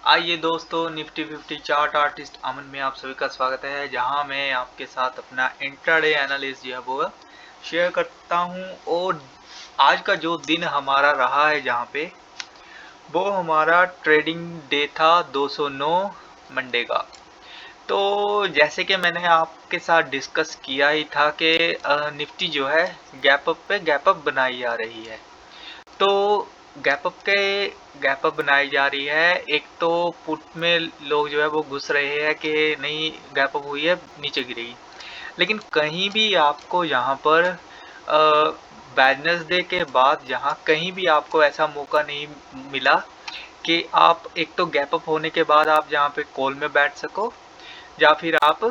आइए दोस्तों, Nifty 50 chart artist अमन में आप सभी का स्वागत है, जहां मैं आपके साथ अपना इंट्राडे एनालिसिस जो है वो शेयर करता हूं। और आज का जो दिन हमारा रहा है जहां पे वो हमारा ट्रेडिंग डे था 209 मंडे का। तो जैसे कि मैंने आपके साथ डिस्कस किया ही था कि निफ्टी जो है गैप अप पे गैप अप बनाई जा रही है। तो गैप अप बनाई जा रही है। एक तो पुट में लोग जो है वो घुस रहे हैं कि नहीं गैप अप हुई है, नीचे गिरेगी। लेकिन कहीं भी आपको यहाँ पर वेडनेसडे के बाद जहाँ कहीं भी आपको ऐसा मौका नहीं मिला कि आप एक तो गैप अप होने के बाद आप जहाँ पे कॉल में बैठ सको, या फिर आप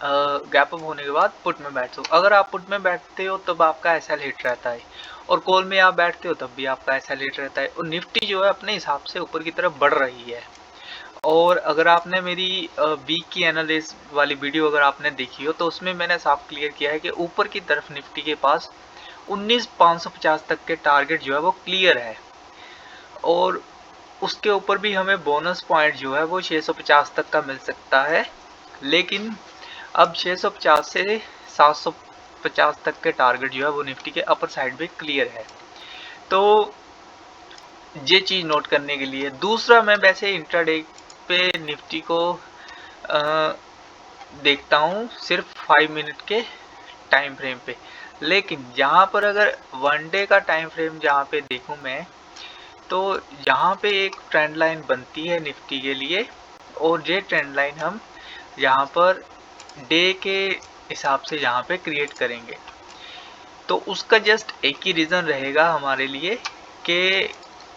गैप अप होने के बाद पुट में बैठ सको। अगर आप पुट में बैठते हो तब आपका एसएल हिट रहता है, और कॉल में आप बैठते हो तब भी आपका एसएल हिट रहता है। और निफ्टी जो है अपने हिसाब से ऊपर की तरफ बढ़ रही है। और अगर आपने मेरी वीक की एनालिसिस वाली वीडियो अगर आपने देखी हो तो उसमें मैंने साफ क्लियर किया है कि ऊपर की तरफ निफ्टी के पास 19,550 तक के टारगेट जो है वो क्लियर है। और उसके ऊपर भी हमें बोनस पॉइंट जो है वो 650 तक का मिल सकता है। लेकिन अब 650 से 750 तक के टारगेट जो है वो निफ्टी के अपर साइड पे क्लियर है। तो ये चीज़ नोट करने के लिए। दूसरा, मैं वैसे इंट्राडे पे निफ्टी को देखता हूँ सिर्फ 5 मिनट के टाइम फ्रेम पे। लेकिन यहाँ पर अगर वन डे का टाइम फ्रेम जहाँ पे देखूँ मैं, तो यहाँ पे एक ट्रेंड लाइन बनती है निफ्टी के लिए। और ये ट्रेंड लाइन हम यहाँ पर डे के हिसाब से यहाँ पे क्रिएट करेंगे। तो उसका जस्ट एक ही रीज़न रहेगा हमारे लिए कि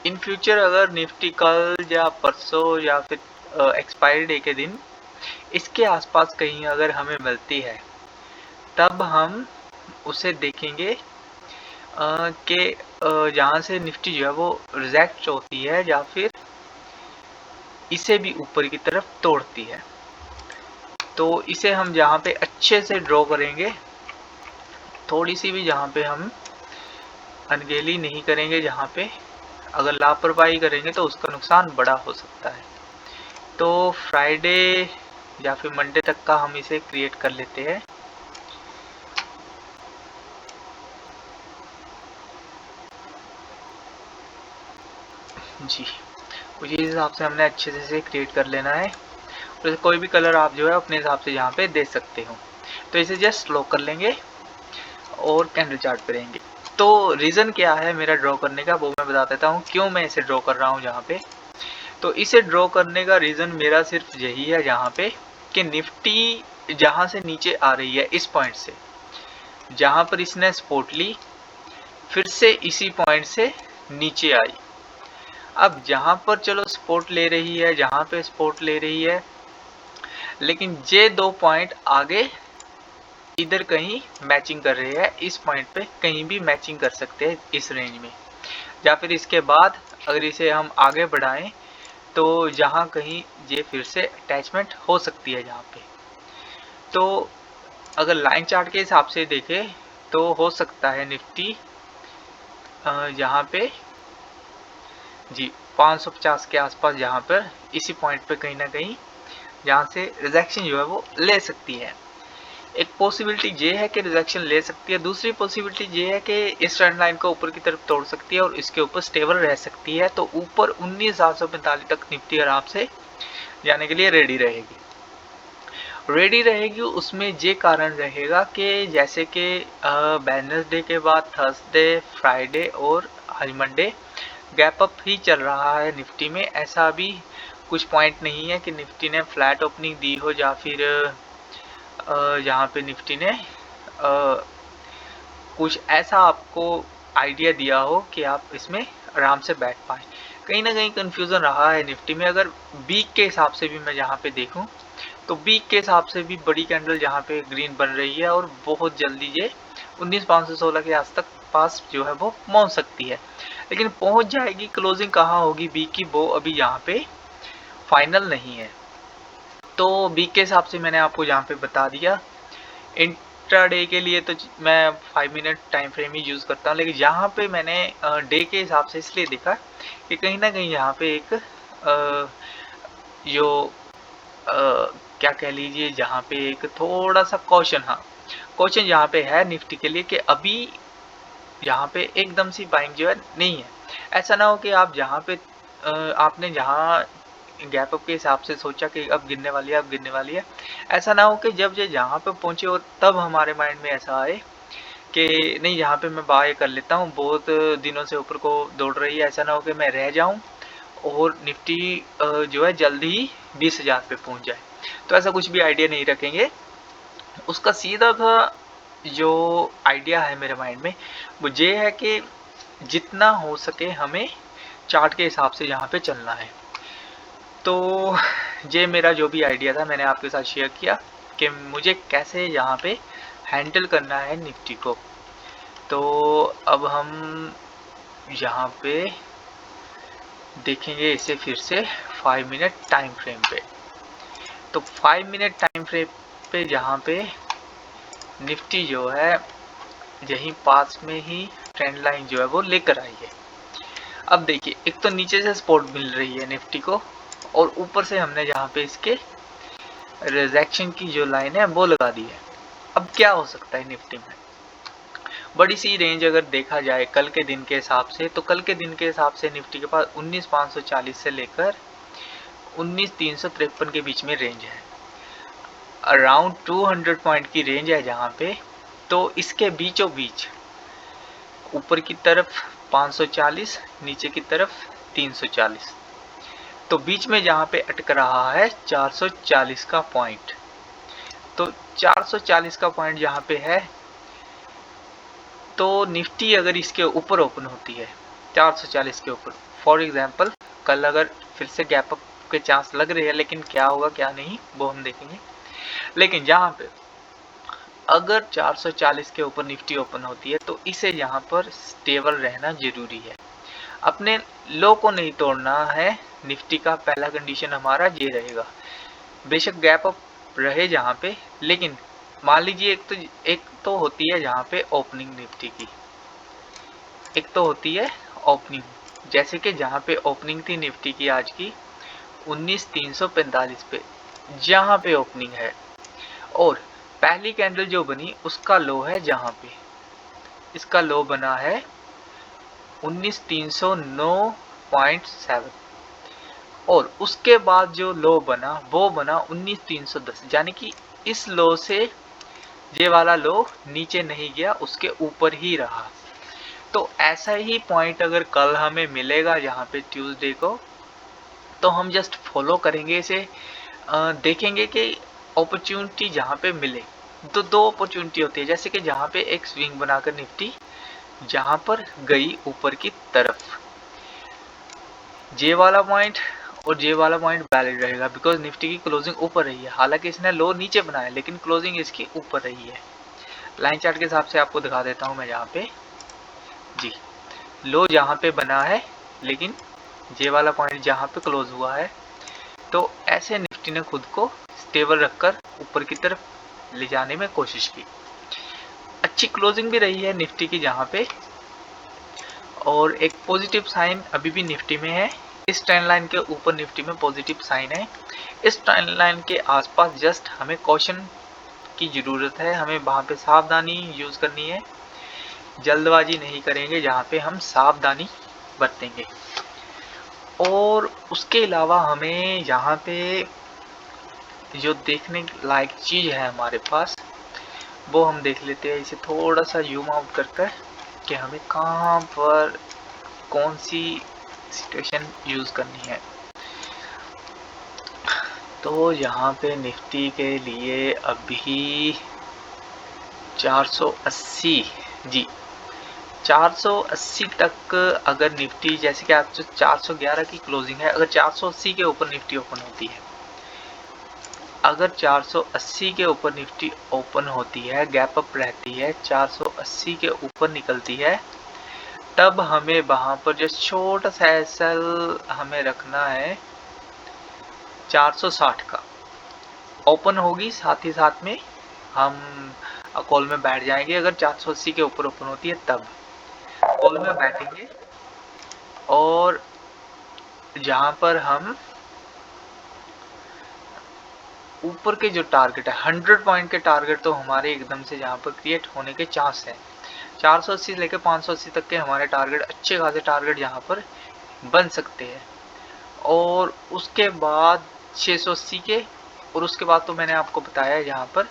इन फ्यूचर अगर निफ्टी कल या परसों या फिर एक्सपायरी डे के दिन इसके आसपास कहीं अगर हमें मिलती है, तब हम उसे देखेंगे कि जहाँ से निफ्टी जो है वो रिजेक्ट होती है या फिर इसे भी ऊपर की तरफ तोड़ती है। तो इसे हम जहाँ पे अच्छे से ड्रॉ करेंगे, थोड़ी सी भी जहाँ पे हम अनगेली नहीं करेंगे, जहाँ पे अगर लापरवाही करेंगे तो उसका नुकसान बड़ा हो सकता है। तो फ्राइडे या फिर मंडे तक का हम इसे क्रिएट कर लेते हैं। जी, कुछ इस हिसाब से हमने अच्छे से क्रिएट कर लेना है। तो कोई भी कलर आप जो है अपने हिसाब से यहाँ पे दे सकते हो। तो इसे जस्ट लॉक कर लेंगे और कैंडल चार्ट पे रहेंगे। तो रीज़न क्या है मेरा ड्रॉ करने का वो मैं बता देता हूँ, क्यों मैं इसे ड्रॉ कर रहा हूँ यहाँ पे। तो इसे ड्रॉ करने का रीज़न मेरा सिर्फ यही है यहाँ पे कि निफ्टी जहाँ से नीचे आ रही है इस पॉइंट से, जहाँ पर इसने सपोर्ट ली, फिर से इसी पॉइंट से नीचे आई। अब जहाँ पर चलो सपोर्ट ले रही है, जहाँ पे सपोर्ट ले रही है, लेकिन ये दो पॉइंट आगे इधर कहीं मैचिंग कर रहे हैं। इस पॉइंट पे कहीं भी मैचिंग कर सकते हैं इस रेंज में, या फिर इसके बाद अगर इसे हम आगे बढ़ाएं तो जहाँ कहीं ये फिर से अटैचमेंट हो सकती है यहाँ पे। तो अगर लाइन चार्ट के हिसाब से देखें तो हो सकता है निफ्टी यहाँ पे जी 550 के आसपास यहाँ पर इसी पॉइंट पे कहीं ना कहीं जहाँ से रिजेक्शन जो है वो ले सकती है। एक पॉसिबिलिटी ये है कि रिजेक्शन ले सकती है, दूसरी पॉसिबिलिटी ये है कि इस ट्रेंड लाइन को ऊपर की तरफ तोड़ सकती है और इसके ऊपर स्टेबल रह सकती है। तो ऊपर 19,745 तक निफ्टी आराम से जाने के लिए रेडी रहेगी। उसमें ये कारण रहेगा कि जैसे कि वेडनेसडे के बाद थर्सडे, फ्राइडे और आज मंडे गैप अप ही चल रहा है निफ्टी में। ऐसा भी कुछ पॉइंट नहीं है कि निफ्टी ने फ्लैट ओपनिंग दी हो या फिर यहाँ पे निफ्टी ने कुछ ऐसा आपको आइडिया दिया हो कि आप इसमें आराम से बैठ पाए। कहीं ना कहीं कंफ्यूजन रहा है निफ्टी में। अगर वीक के हिसाब से भी मैं यहाँ पे देखूँ तो वीक के हिसाब से भी बड़ी कैंडल यहाँ पे ग्रीन बन रही है और बहुत जल्दी ये 19,516 के आस तक पास जो है वो पहुँच सकती है। लेकिन पहुँच जाएगी, क्लोजिंग कहाँ होगी वीक की वो अभी यहाँ पे फाइनल नहीं है। तो वीक के हिसाब से मैंने आपको यहाँ पे बता दिया। इंट्राडे के लिए तो मैं 5 मिनट टाइम फ्रेम ही यूज़ करता हूँ, लेकिन यहाँ पे मैंने डे के हिसाब से इसलिए देखा कि कहीं ना कहीं यहाँ पे एक जो क्या कह लीजिए, जहाँ पे एक थोड़ा सा क्वेश्चन, हाँ क्वेश्चन यहाँ पे है निफ्टी के लिए कि अभी यहाँ पे एकदम सी बाइंग जो है नहीं है। ऐसा ना हो कि आप जहाँ पे आपने जहाँ गैप अप के हिसाब से सोचा कि अब गिरने वाली है, अब गिरने वाली है, ऐसा ना हो कि जब ये जहाँ पे पहुँचे और तब हमारे माइंड में ऐसा आए कि नहीं यहाँ पे मैं बाय कर लेता हूँ, बहुत दिनों से ऊपर को दौड़ रही है। ऐसा ना हो कि मैं रह जाऊँ और निफ्टी जो है जल्दी ही 20,000 पे पहुँच जाए। तो ऐसा कुछ भी आइडिया नहीं रखेंगे। उसका सीधा सा जो आइडिया है मेरे माइंड में वो ये है कि जितना हो सके हमें चार्ट के हिसाब से यहाँ पे चलना है। तो ये मेरा जो भी आइडिया था मैंने आपके साथ शेयर किया कि मुझे कैसे यहाँ पे हैंडल करना है निफ्टी को। तो अब हम यहाँ पे देखेंगे इसे फिर से 5 मिनट टाइम फ्रेम पे। तो 5 मिनट टाइम फ्रेम पे जहाँ पे निफ्टी जो है यहीं पास में ही ट्रेंड लाइन जो है वो लेकर आई है। अब देखिए, एक तो नीचे से सपोर्ट मिल रही है निफ्टी को और ऊपर से हमने यहाँ पे इसके रिजेक्शन की जो लाइन है वो लगा दी है। अब क्या हो सकता है निफ्टी में, बड़ी सी रेंज अगर देखा जाए कल के दिन के हिसाब से, तो कल के दिन के हिसाब से निफ्टी के पास 19,540 से लेकर 19,353 के बीच में रेंज है। अराउंड 200 पॉइंट की रेंज है जहाँ पे। तो इसके बीचों बीच ऊपर की तरफ 540, नीचे की तरफ 340, तो बीच में जहाँ पे अटक रहा है 440 का पॉइंट। तो 440 का पॉइंट जहाँ पे है, तो निफ्टी अगर इसके ऊपर ओपन होती है 440 के ऊपर, फॉर एग्जांपल कल अगर फिर से गैप अप के चांस लग रहे हैं, लेकिन क्या होगा क्या नहीं वो हम देखेंगे। लेकिन जहाँ पे अगर 440 के ऊपर निफ्टी ओपन होती है तो इसे यहाँ पर स्टेबल रहना जरूरी है। अपने लो को नहीं तोड़ना है। निफ्टी का पहला कंडीशन हमारा ये रहेगा, बेशक गैप अप रहे जहाँ पे, लेकिन मान लीजिए एक तो होती है जहाँ पे ओपनिंग निफ्टी की, एक तो होती है ओपनिंग। जैसे कि जहाँ पे ओपनिंग थी निफ्टी की आज की 19,345 पे, जहाँ पे ओपनिंग है, और पहली कैंडल जो बनी उसका लो है जहाँ पे, इसका लो बना है 19,309.7, और उसके बाद जो लो बना वो बना 19,310, यानी कि इस लो से ये वाला लो नीचे नहीं गया, उसके ऊपर ही रहा। तो ऐसा ही पॉइंट अगर कल हमें मिलेगा यहाँ पे ट्यूसडे को, तो हम जस्ट फॉलो करेंगे इसे, देखेंगे कि अपॉर्चुनिटी जहाँ पे मिले। तो दो अपॉर्चुनिटी होती है, जैसे कि जहाँ पे एक स्विंग बनाकर निफ्टी जहाँ पर गई ऊपर की तरफ, जे वाला पॉइंट और जे वाला पॉइंट वैलिड रहेगा, बिकॉज निफ्टी की क्लोजिंग ऊपर रही है। हालांकि इसने लो नीचे बनाया लेकिन क्लोजिंग इसकी ऊपर रही है। लाइन चार्ट के हिसाब से आपको दिखा देता हूँ मैं यहाँ पे जी, लो जहाँ पे बना है लेकिन जे वाला पॉइंट जहाँ पे क्लोज हुआ है। तो ऐसे निफ्टी ने खुद को स्टेबल रखकर ऊपर की तरफ ले जाने में कोशिश की। अच्छी क्लोजिंग भी रही है निफ्टी की जहाँ पे, और एक पॉजिटिव साइन अभी भी निफ्टी में है। इस ट्रेंड लाइन के ऊपर निफ्टी में पॉजिटिव साइन है। इस ट्रेंड लाइन के आसपास जस्ट हमें कॉशन की ज़रूरत है, हमें वहाँ पे सावधानी यूज़ करनी है। जल्दबाजी नहीं करेंगे, जहाँ पे हम सावधानी बरतेंगे। और उसके अलावा हमें यहाँ पे जो देखने लायक चीज़ है हमारे पास, वो हम देख लेते हैं। इसे थोड़ा सा जूम आउट करता है कि हमें कहाँ पर कौन सी सिचुएशन यूज़ करनी है। तो यहाँ पे निफ्टी के लिए अभी 480 जी, 480 तक अगर निफ्टी, जैसे कि आप 411 की क्लोजिंग है, अगर 480 के ऊपर निफ्टी ओपन होती है, अगर 480 के ऊपर निफ्टी ओपन होती है, गैप अप रहती है, 480 के ऊपर निकलती है, तब हमें वहाँ पर जो छोटा सा एसएल हमें रखना है 460 का। ओपन होगी साथ ही साथ में हम कॉल में बैठ जाएंगे। अगर 480 के ऊपर ओपन होती है तब कॉल में बैठेंगे, और जहां पर हम ऊपर के जो टारगेट है 100 पॉइंट के टारगेट तो हमारे एकदम से जहाँ पर क्रिएट होने के चांस है। 480 लेकर 580 तक के हमारे टारगेट, अच्छे खासे टारगेट यहाँ पर बन सकते हैं। और उसके बाद 680 के, और उसके बाद तो मैंने आपको बताया है यहाँ पर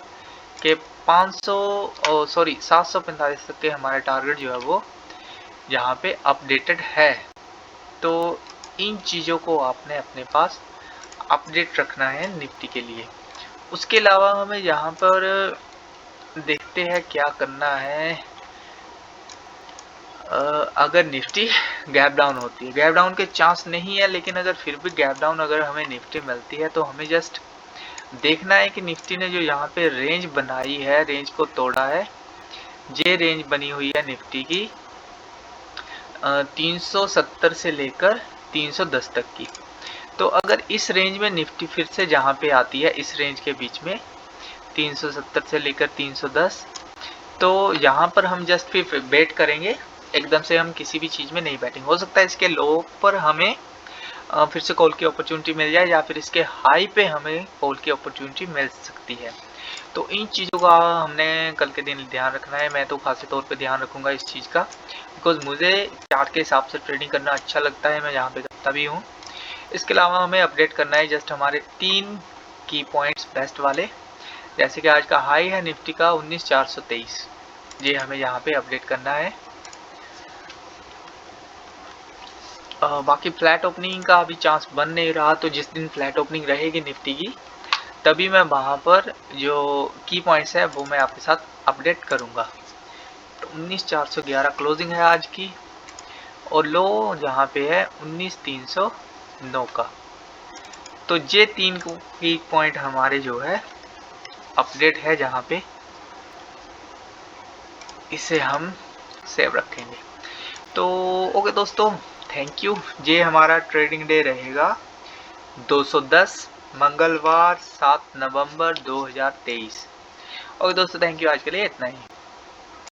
कि 745 तक के हमारे टारगेट जो है वो यहाँ पे अपडेटेड है। तो इन चीज़ों को आपने अपने पास अपडेट रखना है निफ्टी के लिए। उसके अलावा हमें यहाँ पर देखते हैं क्या करना है। अगर निफ्टी गैप डाउन होती है, गैप डाउन के चांस नहीं है, लेकिन अगर फिर भी गैप डाउन अगर हमें निफ्टी मिलती है तो हमें जस्ट देखना है कि निफ्टी ने जो यहाँ पे रेंज बनाई है, रेंज को तोड़ा है। ये रेंज बनी हुई है निफ्टी की 370 से लेकर 310 तक की। तो अगर इस रेंज में निफ्टी फिर से जहाँ पे आती है, इस रेंज के बीच में 370 से लेकर 310, तो यहाँ पर हम जस्ट फिर बेट करेंगे। एकदम से हम किसी भी चीज़ में नहीं बैटिंग। हो सकता है इसके लो पर हमें फिर से कॉल की अपॉर्चुनिटी मिल जाए, या फिर इसके हाई पे हमें कॉल की अपॉर्चुनिटी मिल सकती है। तो इन चीज़ों का हमने कल के दिन ध्यान रखना है। मैं तो खास तौर पे ध्यान रखूँगा इस चीज़ का, बिकॉज मुझे चार्ट के हिसाब से ट्रेडिंग करना अच्छा लगता है, मैं यहाँ पे करता भी हूँ। इसके अलावा हमें अपडेट करना है जस्ट हमारे 3 की पॉइंट्स बेस्ट वाले। जैसे कि आज का हाई है निफ्टी का 19,423, ये हमें यहाँ पे अपडेट करना है। बाकी फ्लैट ओपनिंग का अभी चांस बन नहीं रहा, तो जिस दिन फ्लैट ओपनिंग रहेगी निफ्टी की तभी मैं वहाँ पर जो की पॉइंट्स है वो मैं आपके साथ अपडेट करूँगा। तो 19,411 क्लोजिंग है आज की, और लो जहाँ पे है 19,309 का। तो ये 3 की पॉइंट हमारे जो है अपडेट है, जहाँ पे इसे हम सेव रखेंगे। तो ओके दोस्तों, थैंक यू। ये हमारा ट्रेडिंग डे रहेगा 210 मंगलवार 7 नवंबर 2023। ओके दोस्तों, थैंक यू। आज के लिए इतना ही।